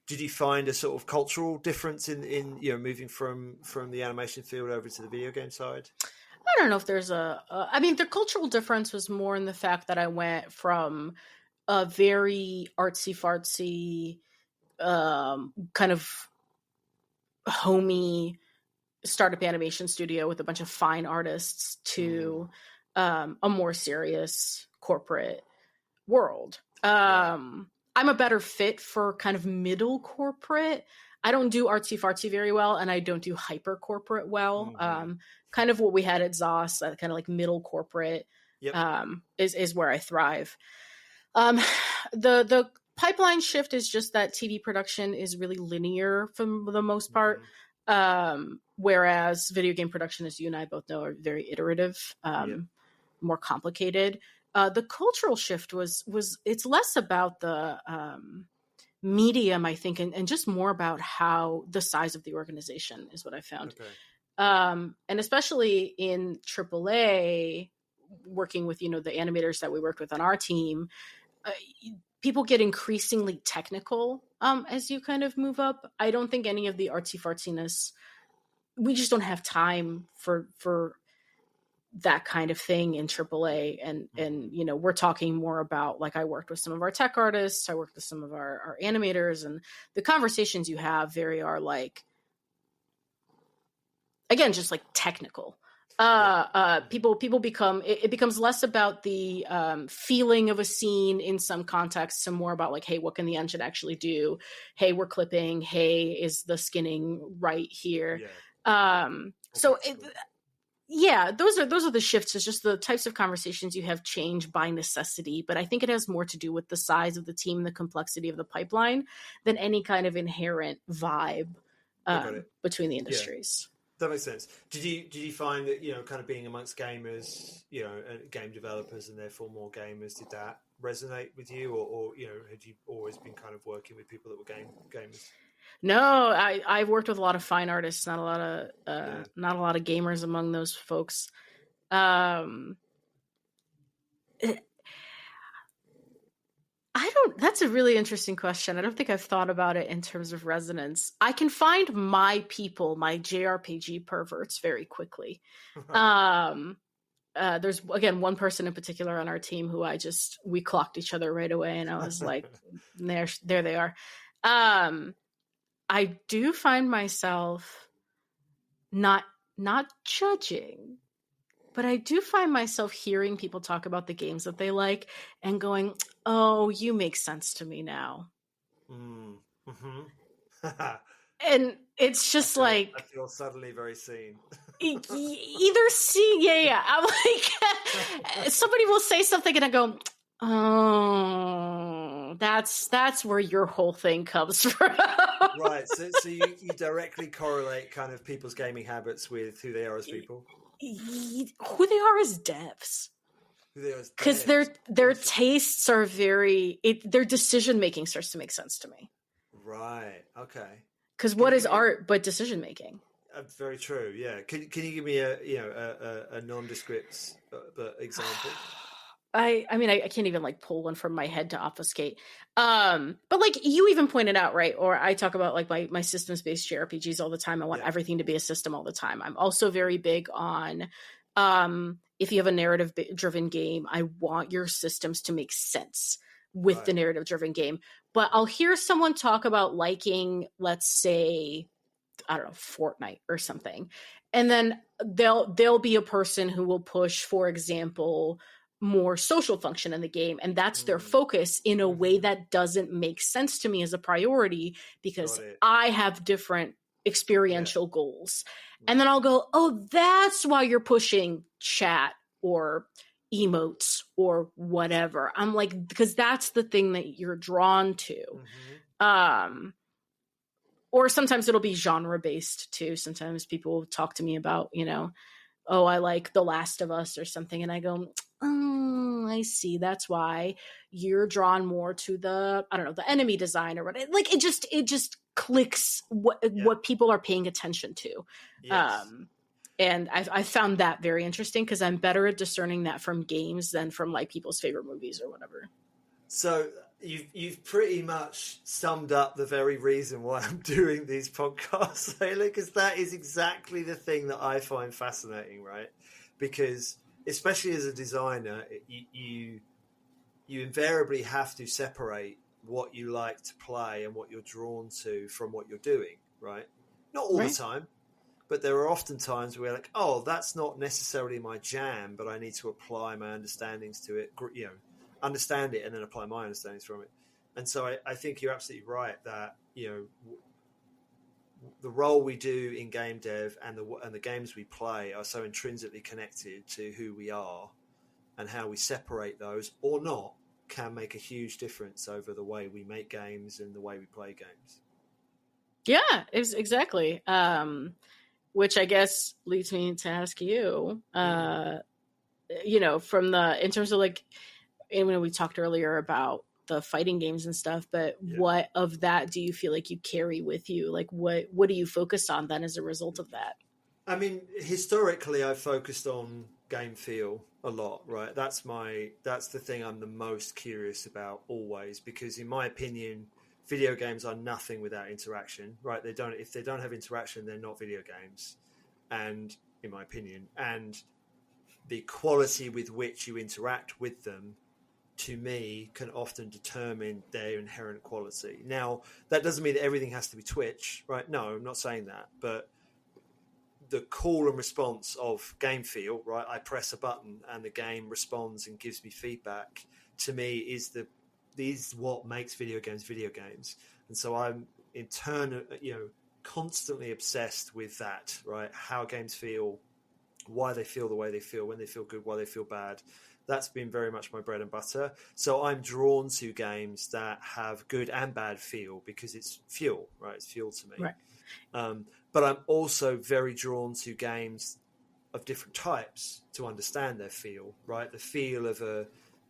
did you find a sort of cultural difference in moving from the animation field over to the video game side? I don't know if there's the cultural difference was more in the fact that I went from a very artsy-fartsy, kind of homey startup animation studio with a bunch of fine artists to a more serious corporate world. I'm a better fit for kind of middle corporate. I don't do artsy-fartsy very well, and I don't do hyper corporate well. Mm-hmm. Kind of what we had at ZOS, kind of like middle corporate, is where I thrive. The pipeline shift is just that TV production is really linear for the most part, whereas video game production, as you and I both know, are very iterative, more complicated. The cultural shift was it's less about the medium, I think, and just more about how the size of the organization is what I found. Okay. And especially in AAA, working with, the animators that we worked with on our team, people get increasingly technical as you kind of move up. I don't think any of the artsy-fartsiness, we just don't have time for that kind of thing in AAA. And we're talking more about, like, I worked with some of our tech artists, I worked with some of our animators, and the conversations you have are like, again, just like technical. People become, it becomes less about the feeling of a scene in some contexts and more about like, hey, what can the engine actually do? Hey, we're clipping. Hey, is the skinning right here? Those are the shifts. It's just the types of conversations you have change by necessity, but I think it has more to do with the size of the team, the complexity of the pipeline, than any kind of inherent vibe between the industries. Yeah. That makes sense. Did you find that, kind of being amongst gamers, game developers and therefore more gamers, did that resonate with you, or had you always been kind of working with people that were gamers? No, I've worked with a lot of fine artists, not a lot of gamers among those folks. That's a really interesting question. I don't think I've thought about it in terms of resonance. I can find my people, my JRPG perverts very quickly. there's again one person in particular on our team who we clocked each other right away, and I was like, there they are. I do find myself not judging, but I do find myself hearing people talk about the games that they like and going, "Oh, you make sense to me now." Mm-hmm. And it's just I feel suddenly very seen. either see, yeah. I'm like, somebody will say something and I go, oh, that's where your whole thing comes from. Right. So you directly correlate kind of people's gaming habits with who they are as people. Who they are as devs. Because their tastes are their decision making starts to make sense to me. Right. Okay. Because what is art but decision making? Very true. Yeah. Can you give me a nondescript example? I mean, I can't even like pull one from my head to obfuscate. But like you even pointed out, right? Or I talk about like my systems based JRPGs all the time. I want everything to be a system all the time. I'm also very big on if you have a narrative driven game, I want your systems to make sense with the narrative driven game. But I'll hear someone talk about liking, let's say, I don't know, Fortnite or something. And then there'll be a person who will push, for example, more social function in the game. And that's their focus in a way that doesn't make sense to me as a priority because I have different experiential goals. And then I'll go, oh, that's why you're pushing chat or emotes or whatever. I'm like, because that's the thing that you're drawn to. Or sometimes it'll be genre based too. Sometimes people talk to me about, oh, I like The Last of Us or something. And I go, oh, I see. That's why you're drawn more to the enemy design or whatever. Like it just clicks what people are paying attention to. Yes. And I found that very interesting because I'm better at discerning that from games than from like people's favorite movies or whatever. So you've pretty much summed up the very reason why I'm doing these podcasts, Layla, because that is exactly the thing that I find fascinating, right? Because especially as a designer, you invariably have to separate what you like to play and what you're drawn to from what you're doing, right? Not all the time, but there are often times where like, oh, that's not necessarily my jam, but I need to apply my understandings to it, understand it and then apply my understandings from it. And so I think you're absolutely right that, the role we do in game dev and the games we play are so intrinsically connected to who we are, and how we separate those or not can make a huge difference over the way we make games and the way we play games. Yeah, exactly. Which I guess leads me to ask you, in terms of like, when we talked earlier about the fighting games and stuff, but what of that do you feel like you carry with you? Like what do you focus on then as a result of that? I mean, historically I've focused on game feel a lot, right? That's the thing I'm the most curious about always, because in my opinion, video games are nothing without interaction, right? If they don't have interaction, they're not video games. And in my opinion, and the quality with which you interact with them, to me, can often determine their inherent quality. Now, that doesn't mean that everything has to be Twitch, right? No, I'm not saying that. But the call and response of game feel, right? I press a button and the game responds and gives me feedback, to me is what makes video games. And so I'm constantly obsessed with that, right? How games feel, why they feel the way they feel, when they feel good, why they feel bad. That's been very much my bread and butter. So I'm drawn to games that have good and bad feel because it's fuel, right? It's fuel to me. Right. But I'm also very drawn to games of different types to understand their feel, right? The feel of a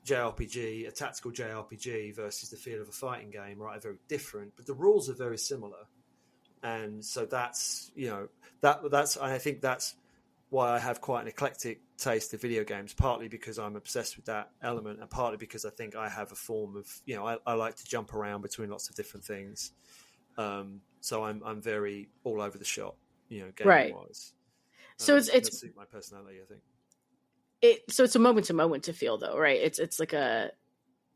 JRPG, a tactical JRPG versus the feel of a fighting game, right, are very different, but the rules are very similar. And so that's, I think that's why I have quite an eclectic taste of video games, partly because I'm obsessed with that element and partly because I think I have a form of, I like to jump around between lots of different things. So I'm very all over the shop, gaming wise. So it's my personality, I think. So it's a moment to moment to feel though, right? It's like the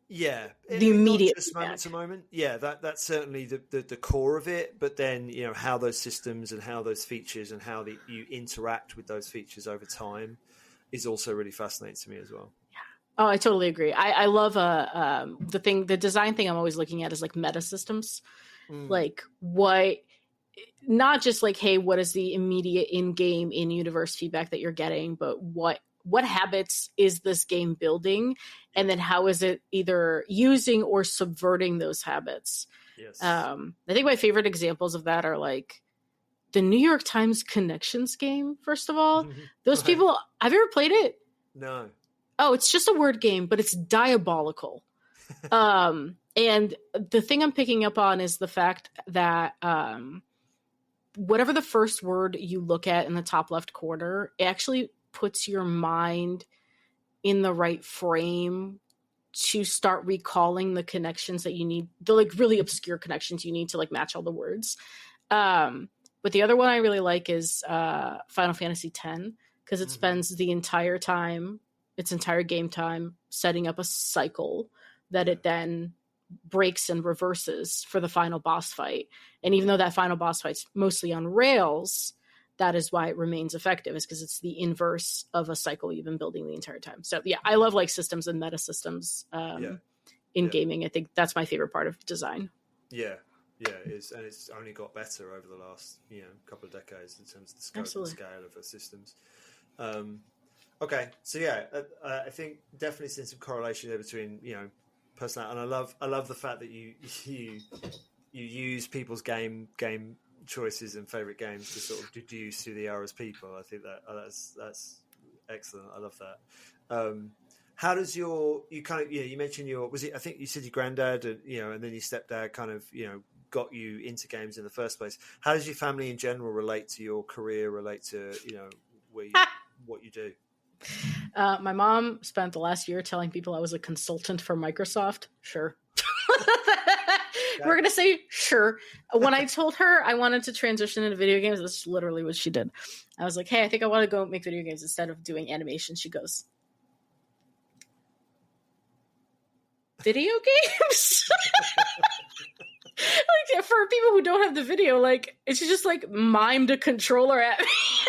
not immediate just moment to moment. Yeah, that's certainly the core of it. But then how those systems and how those features and how you interact with those features over time is also really fascinating to me as well. Oh, I totally agree. I love the design thing I'm always looking at is like meta systems, like what, not just like, hey, what is the immediate in-game, in-universe feedback that you're getting, but what habits is this game building, and then how is it either using or subverting those habits? Yes. I think my favorite examples of that are like the New York Times Connections game. First of all, those people, have you ever played it? No. Oh, it's just a word game, but it's diabolical. And the thing I'm picking up on is the fact that whatever the first word you look at in the top left corner, it actually puts your mind in the right frame to start recalling the connections that you need, the like really obscure connections you need to like match all the words. But the other one I really like is Final Fantasy X, because it spends the entire time, its entire game time, setting up a cycle that it then breaks and reverses for the final boss fight. And even though that final boss fight's mostly on rails, that is why it remains effective, is because it's the inverse of a cycle you've been building the entire time. So yeah, I love like systems and meta systems in gaming. I think that's my favorite part of design. Yeah, it is, and it's only got better over the last couple of decades in terms of the scope and scale of the systems. Okay, so yeah, I think definitely seen some correlation there between personality, and I love the fact that you use people's game choices and favorite games to sort of deduce who they are as people. I think that's excellent. I love that. How does you mentioned I think you said your granddad and and then your stepdad kind of got you into games in the first place. How does your family in general relate to your career, relate to what you do? My mom spent the last year telling people I was a consultant for Microsoft. Sure. We're going to say sure. When I told her I wanted to transition into video games, that's literally what she did. I was like, hey, I think I want to go make video games instead of doing animation. She goes, video games? Like, for people who don't have the video, like, it's just like mimed a controller at me.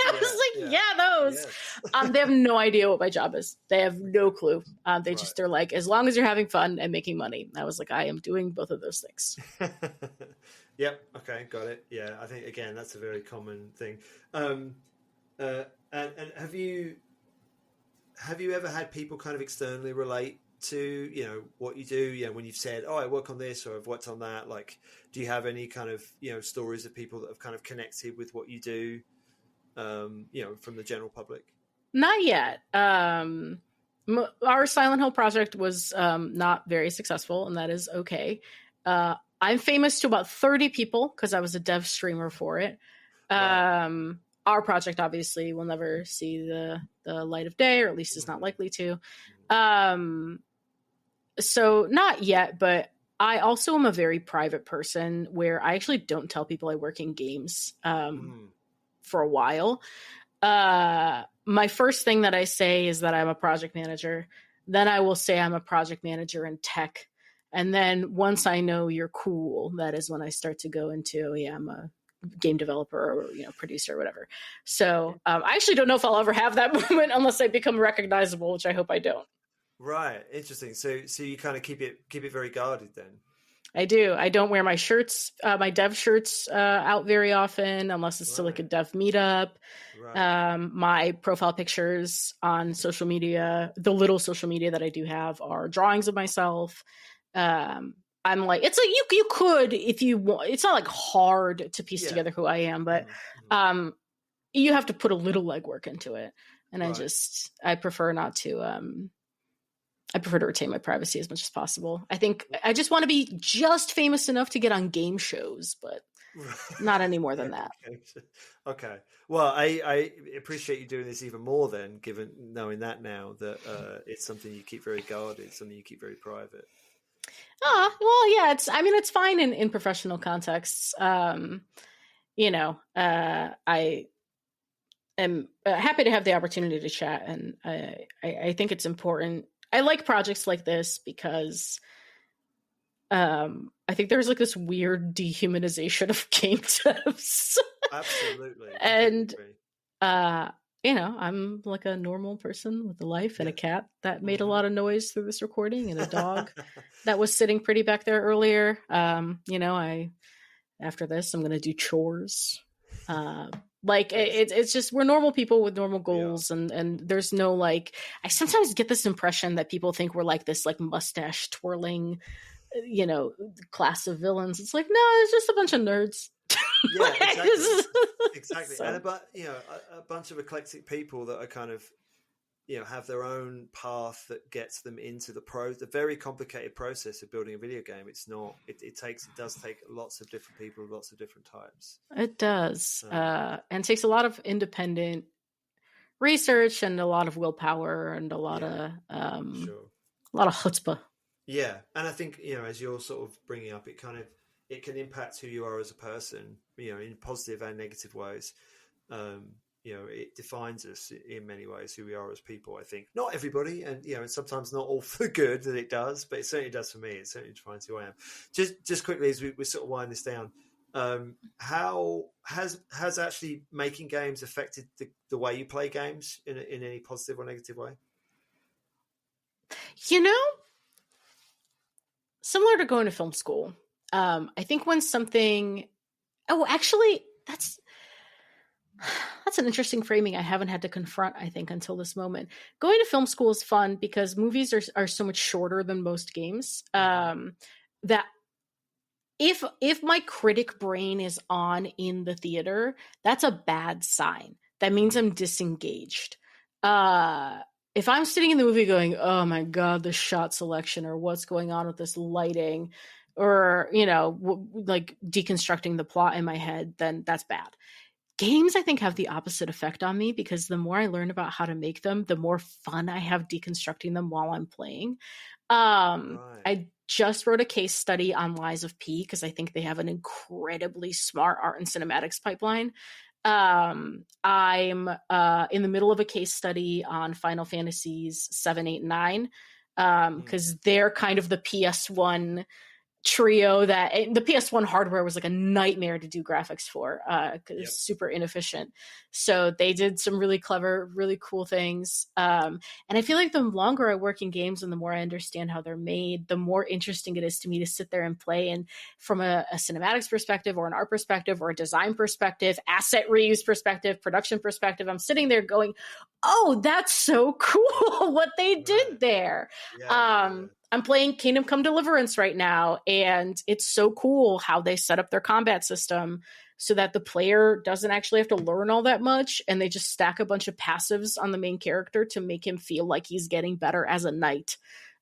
I was like, those. Yes. They have no idea what my job is. They have no clue. They're like, as long as you're having fun and making money. I was like, I am doing both of those things. Yep. Okay. Got it. Yeah. I think again, that's a very common thing. And have you ever had people kind of externally relate to what you do, when you've said, oh, I work on this or I've worked on that? Like, do you have any kind of stories of people that have kind of connected with what you do from the general public? Not yet. Our Silent Hill project was not very successful, and that is okay. I'm famous to about 30 people because I was a dev streamer for it. Right. Our project obviously will never see the light of day, or at least is not likely to. So not yet, but I also am a very private person where I actually don't tell people I work in games for a while. My first thing that I say is that I'm a project manager. Then I will say I'm a project manager in tech. And then once I know you're cool, that is when I start to go into, I'm a game developer or producer or whatever. So I actually don't know if I'll ever have that moment unless I become recognizable, which I hope I don't. Right. Interesting. So you kind of keep it very guarded then. I do. I don't wear my shirts, my dev shirts out very often, unless it's to like a dev meetup. Right. My profile pictures on social media, the little social media that I do have, are drawings of myself. I'm like, it's like you could, if you want, it's not like hard to piece together who I am, but you have to put a little legwork into it. And I prefer not to, I prefer to retain my privacy as much as possible. I think I just want to be just famous enough to get on game shows, but not any more than that. Okay. Well, I appreciate you doing this even more then, given knowing that now that it's something you keep very guarded, something you keep very private. Well, yeah, it's fine in professional contexts. I am happy to have the opportunity to chat, and I think it's important. I like projects like this because I think there's like this weird dehumanization of game devs. Absolutely. And I'm like a normal person with a life and a cat that made a lot of noise through this recording, and a dog that was sitting pretty back there earlier. After this, I'm going to do chores. It's just, we're normal people with normal goals, and there's no like, I sometimes get this impression that people think we're like this like mustache twirling, class of villains. It's like, no, it's just a bunch of nerds. Yeah, exactly. So. And a bunch of eclectic people that are kind of, have their own path that gets them into the very complicated process of building a video game. It's not, it does take lots of different people, lots of different types. It does. And takes a lot of independent research and a lot of willpower and a lot of chutzpah. Yeah. And I think, as you're sort of bringing up, it can impact who you are as a person, in positive and negative ways. It defines us in many ways, who we are as people, I think. Not everybody, and, sometimes not all for the good that it does, but it certainly does for me. It certainly defines who I am. Just quickly, as we sort of wind this down, how has actually making games affected the way you play games in any positive or negative way? Similar to going to film school. I think when something... Oh, actually, that's an interesting framing I haven't had to confront, I think, until this moment. Going to film school is fun because movies are so much shorter than most games. That if my critic brain is on in the theater, that's a bad sign. That means I'm disengaged. If I'm sitting in the movie going, oh my God, the shot selection, or what's going on with this lighting, or, like deconstructing the plot in my head, then that's bad. Games, I think, have the opposite effect on me because the more I learn about how to make them, the more fun I have deconstructing them while I'm playing. Right. I just wrote a case study on Lies of P because I think they have an incredibly smart art and cinematics pipeline. I'm in the middle of a case study on Final Fantasies 7, 8, 9 because they're kind of the PS1 trio that the PS1 hardware was like a nightmare to do graphics for because it's super inefficient. So they did some really clever, really cool things. And I feel like the longer I work in games and the more I understand how they're made, the more interesting it is to me to sit there and play. And from a cinematics perspective or an art perspective or a design perspective, asset reuse perspective, production perspective, I'm sitting there going, oh, that's so cool what they did there. I'm playing Kingdom Come Deliverance right now, and it's so cool how they set up their combat system so that the player doesn't actually have to learn all that much, and they just stack a bunch of passives on the main character to make him feel like he's getting better as a knight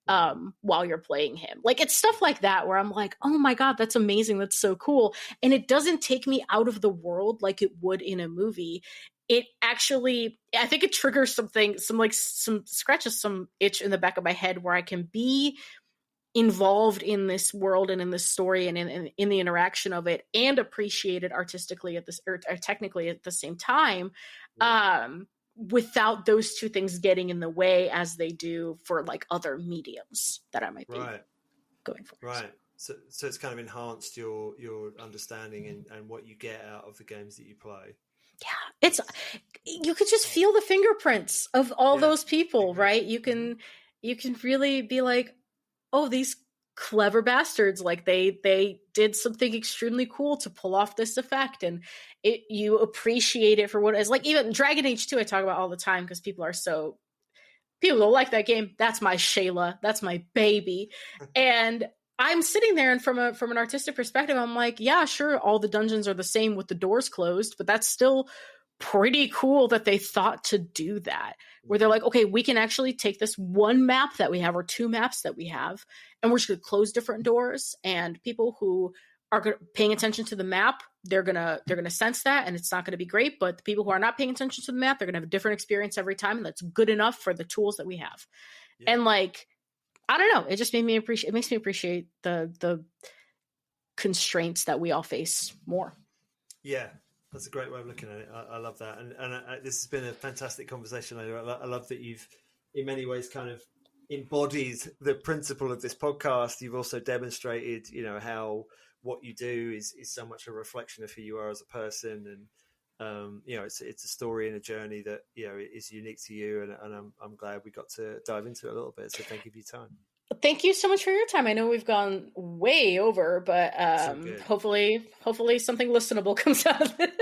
while you're playing him. Like, it's stuff like that where I'm like, oh my God, that's amazing. That's so cool. And it doesn't take me out of the world like it would in a movie. It actually, I think it triggers some scratches some itch in the back of my head where I can be involved in this world and in this story and in the interaction of it and appreciate it artistically or technically at the same time, without those two things getting in the way as they do for like other mediums that I might be going for. Right. So it's kind of enhanced your understanding and what you get out of the games that you play. Yeah, you could just feel the fingerprints of all those people, right? You can really be like, oh, these clever bastards, like they did something extremely cool to pull off this effect, and you appreciate it for what it is. Like even Dragon Age 2, I talk about all the time because people don't like that game. That's my Shayla, that's my baby, and I'm sitting there, and from an artistic perspective, I'm like, yeah, sure, all the dungeons are the same with the doors closed, but that's still pretty cool that they thought to do that. Where they're like, okay, we can actually take this one map that we have or two maps that we have, and we're just going to close different doors. And people who are paying attention to the map, they're gonna sense that, and it's not going to be great. But the people who are not paying attention to the map, they're going to have a different experience every time, and that's good enough for the tools that we have. Yeah. And like, I don't know. It just makes me appreciate the constraints that we all face more. Yeah. That's a great way of looking at it. I love that, and this has been a fantastic conversation. I love that you've, in many ways, kind of embodied the principle of this podcast. You've also demonstrated, how what you do is so much a reflection of who you are as a person, and it's a story and a journey that is unique to you, and I'm glad we got to dive into it a little bit. So thank you for your time. Thank you so much for your time. I know we've gone way over, but hopefully something listenable comes out of it.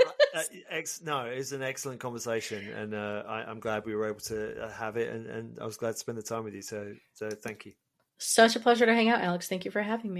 No, it was an excellent conversation, and I'm glad we were able to have it, and I was glad to spend the time with you. So thank you. Such a pleasure to hang out, Alex. Thank you for having me.